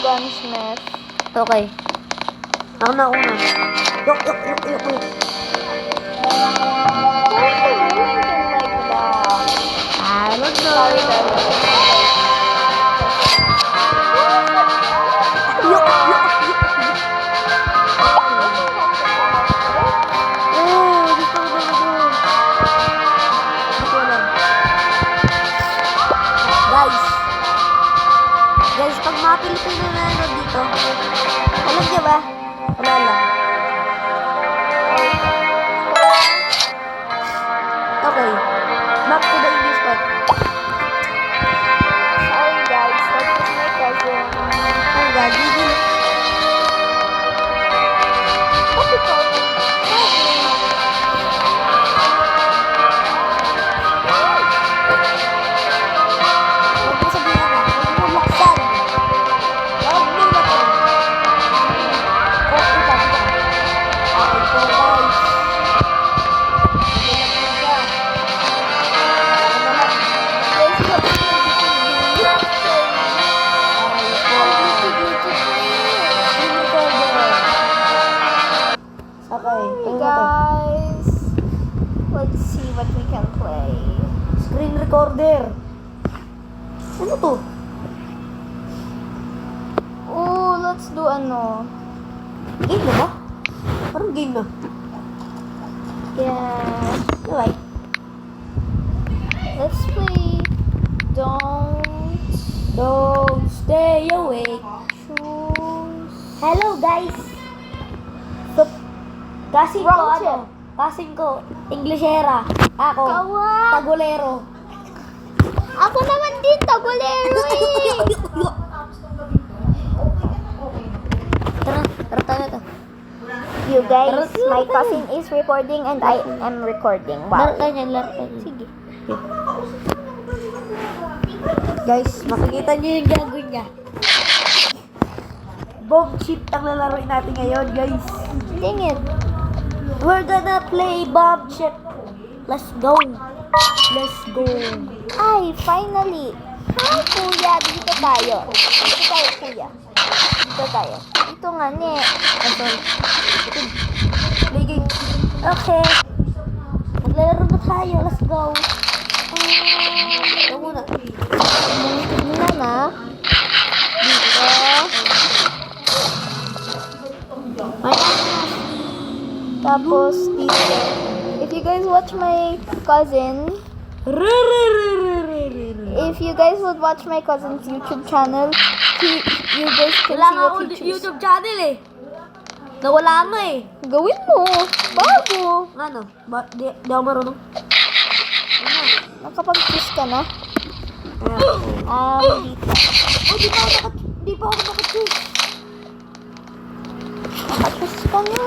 gunsmith. Okay. Ako na una. Yok. Why are you moving like that? I don't know. Sorry, darling. Yok. Gusto ko na ito. Gusto ko lang. Guys, pag mga Pilipino na nanonood dito, alam niyo ba? Wala lang. Okay. Back to the English part. Sorry, guys. That was my cousin. Oh my God, gigil. What do you call him? Huwag mo sabihin na. Huwag mo laksan. Huwag mo laksan. Oh, ito. Okay, so guys. Hindi lang mo siya. Ano na? Guys, what do you do? Okay, so. Screen recorder. Okay, Hey, ito na to. guys. Let's see what we can play. Screen recorder. Ano to? Oh, let's do ano. Game na ba? Parang game na. Yeah. Okay. Let's play Don't stay awake. choose. Hello guys. So, kasing ko Wrong ano? chip. Kasing ko Englishera. Ako Kawa. Tagolero. Ako naman din, tagulero eh. Tara tayo na to. You guys, my cousin is recording and I am recording. Laro Wow. tayo yan, laro tayo. Sige. Guys, makikita niyo yung gagawin niya. Bomb chip ang lalaroin natin ngayon, guys. Dang it. We're gonna play bomb chip. Let's go. Ay, finally. Hi, kuya. Dito tayo. Dito tayo, kuya. Dito tayo. Dito nga, ne. Play game. Okay. Maglalaro na tayo. Let's go. Ito muna. Muna na. Dito. Tapos, dito. If you guys watch my cousin, if you guys would watch my cousin's YouTube channel, you guys can Wala see nga what ako he chooses. YouTube channel eh. Nawala nga eh. Gawin mo. Bago. Ano? Di ako marunong. Nakapag-choose ka na. Dito. Di pa ako naka-choose. Nakachoose ka na.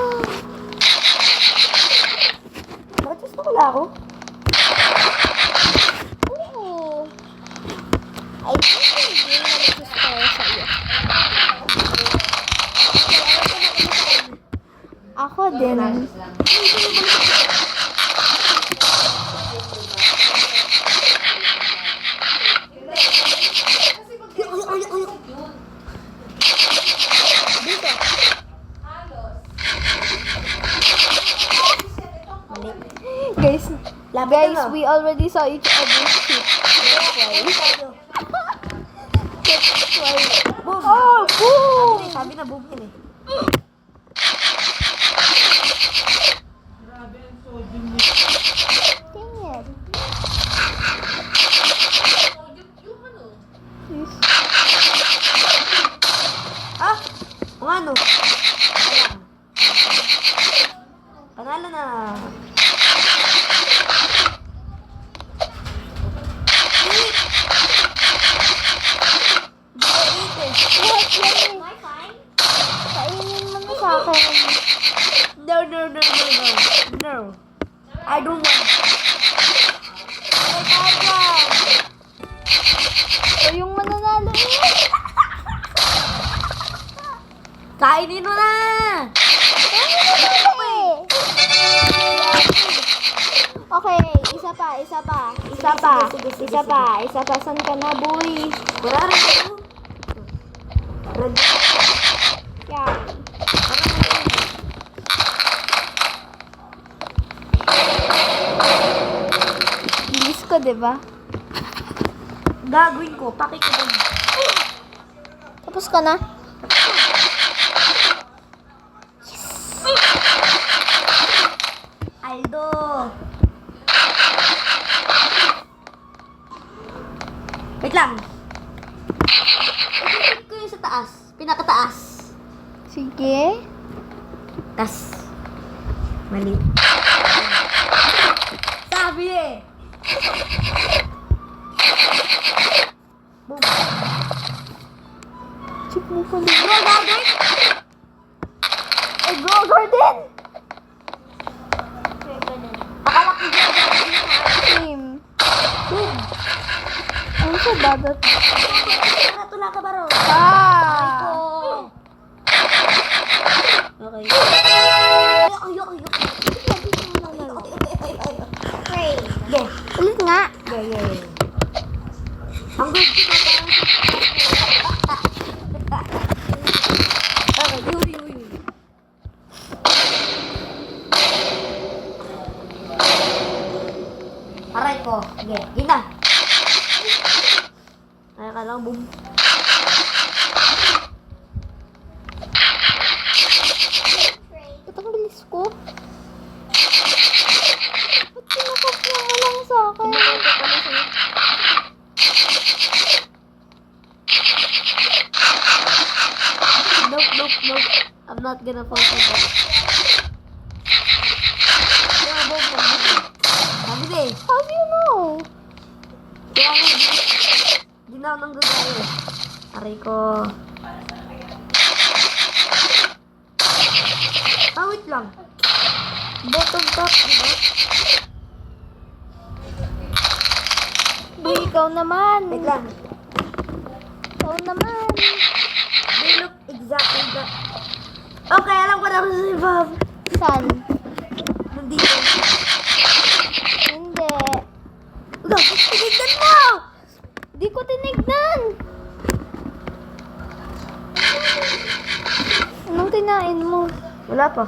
Naka-choose na wala ako. Oo. I think hindi na nag-choose tayo sa iyo. Ako din. Guys, we already saw each other's feet. That's why. Boom. Oh, boom! Sabi na boom yun eh. Dang it. Ah! Kung ano? Panalo na. What? Yan eh. Kainin mo na sa akin. No. No. I don't want. So, yung mananalo eh. Kainin mo na! Okay, isa pa. Sige. Isa pa. Saan ka na, boy? Wala rin ako. Red. di ba? Gagawin ko, pakikibog. Tapos ka na? Aldo! Wait lang. Ikikit ko yung sa taas. Pinakataas. Sige. Tas. Mali. Sabi eh. Boom. Check mo pa Bro, gagawin! Ay, go, Gordon! Akala ko gagawin. Team. Boom. Ano sa dadat? Tula ka ba, Ro? Ah! Okay. Ayok. Okay. Ulit nga. Yeah. Ang good ko na parang... Okay, uy. Aray ko. Sige, gina. Ay ka lang, boom. Ba't ang bilis ko? Ba't sinakopya mo lang sa akin? Nope. I'm not gonna fall for that. Yeah, boom. Sabi na eh. How do you know? Kaya nga, di na ako nang gagawin. Aray ko. Wait lang. Bottom top, di ba? Uy, ikaw naman. Wait lang. Ikaw naman. They look exactly that. Okay, alam ko na kung si Bob. Saan? Nandito. Hindi. Ulo, tinignan mo! Di ko tinignan. Anong kinain mo? Wala pa.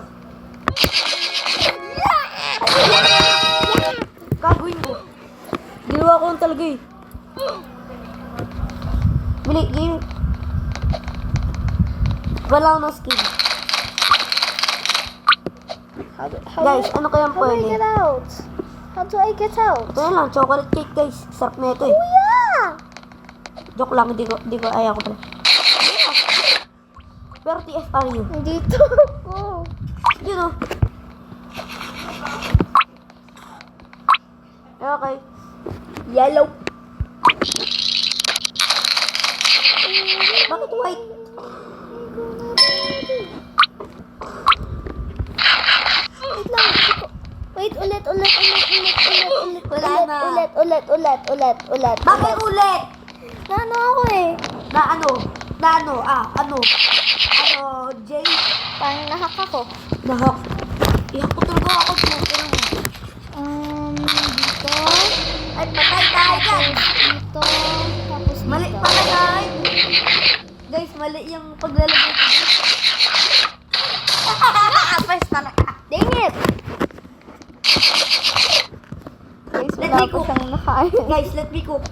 Gagawin mo. Ginawa ko lang talaga eh. Bili, game. Wala akong skin. Guys, ano kayang How do I pwede? get out? How do I get out? Ito na lang, chocolate cake guys. Sarap na ito eh. Kuya! Joke lang, di ko, ayaw ko pala. Pero TFRU. Dito ako. Yun o. Okay. Yellow. Bakit white? Wait lang. Wait, ulit. Wala na. Ulit. Bakit ulit? Ano ako eh? Ano, Jay? Parang nahak ako. Nahak. Iyak ko talaga ako. Pero Dito. ay, patay tayo dyan. Dito. Tapos dito. Mali pala guys. Guys, mali yung paglalagay ko. First pala. Dang it! Guys, Let wala me ko cook. siyang nakain. Guys, let me cook.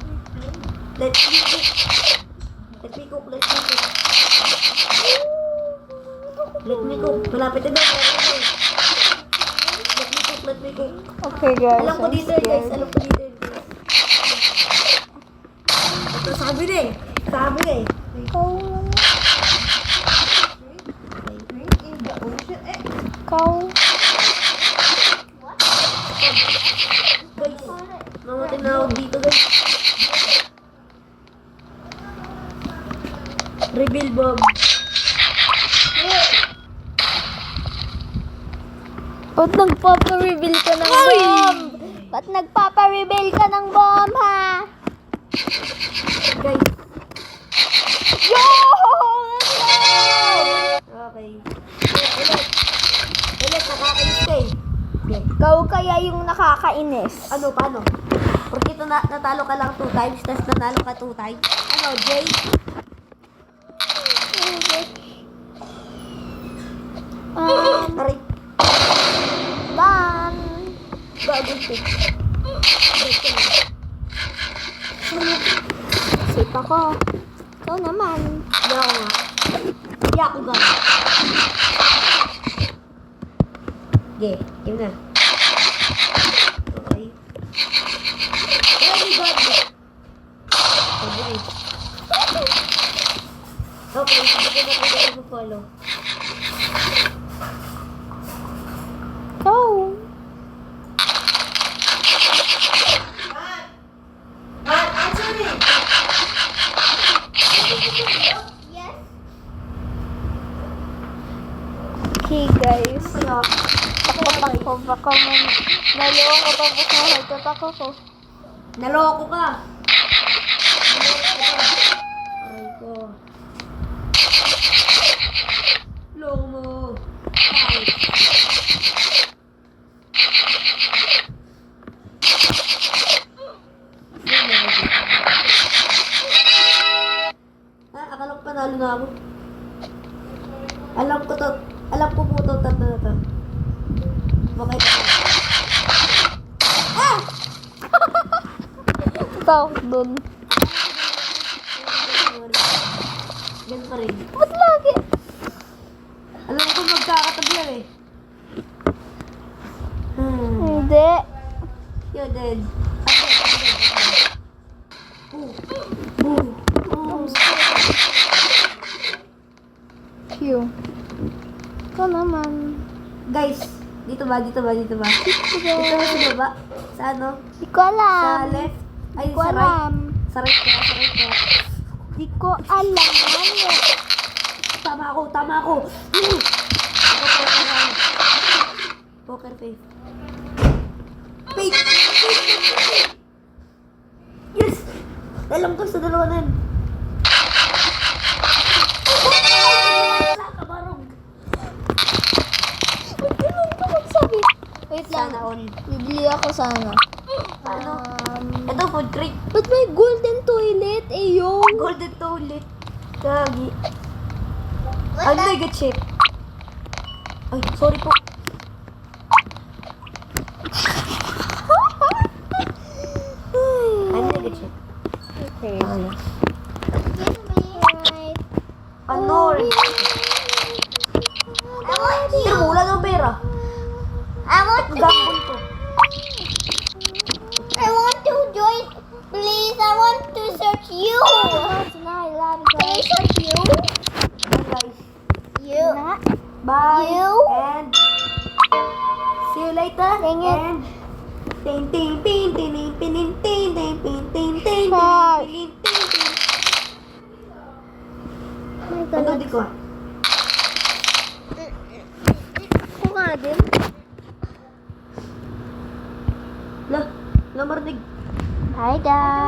Let me cook. Malapit na daw. Let me cook. Okay guys, Alam ko I'm dito guys. scared. Ito, sabi na eh. Ikaw. Ikaw. Guys, mamatay na ako dito guys. Reveal Bob. Ba't nagpapa-reveal ka ng bomb? Ba't nagpapa-reveal ka ng bomb, ha? Guys, Yo! Let's go! okay. Ulit, nakakainis ka eh. Okay. Ikaw kaya yung nakakainis. Ano, paano? Porque natalo ka lang 2 times, tapos nanalo ka 2 times. Ano, Jay? Aray, Done. bago siya. Break ka na. ako. Ikaw naman. Hindi ako nga. Hindi ako nga. Okay, game na. Okay. Very good. Okay, hindi ko na po follow. Go. Answer me. Yes. Okay, guys. Ano? Baka man. Naliwan ka pa po sa hagkat ako ko. Naloko ka. Aray ko. Loko mo. Ay. Akala ko panalo na ako. Alam ko to. Alam ko po to. Tanto na to. Bakit ako? Ah! Takot dun. Ganun pa rin. Ba't lagi? Alam ko magkakatabi yan eh. Hindi. Yun din. Q. Ikaw naman. Guys, dito ba? Dito ba? Dito ba sa baba? Sa ano? Di ko Sa alam. left? Ay, Di ko sa right? alam. Sa right ka, sa right ka. Di ko alam. Tama ako, tama ako. Poker face. Wait! Yes! Alam ko sa dalawa na yun. Wala ka, barog. Ba't ganun ka magsabi? Wait lang. Sana all. Bibili ako sana. Ano? Ito, food crate. Ba't may golden toilet? Eh, yung... Golden toilet. Gagi. Ang mega chip. Ay, sorry po. Ang mega chip. Okay. Ano? Right. Ano? Pero wala ng pera. I want Gambol ko. I want to join. Please, I want to search you. Can I search you? Bye guys. You. Bye. You? And see you later. Dang it. And ting ting ting ting ting ting ting ting ting ting ting Hi. ting ting ting. My Ano di ko? Ako nga din. La, lamarinig. Hi, guys.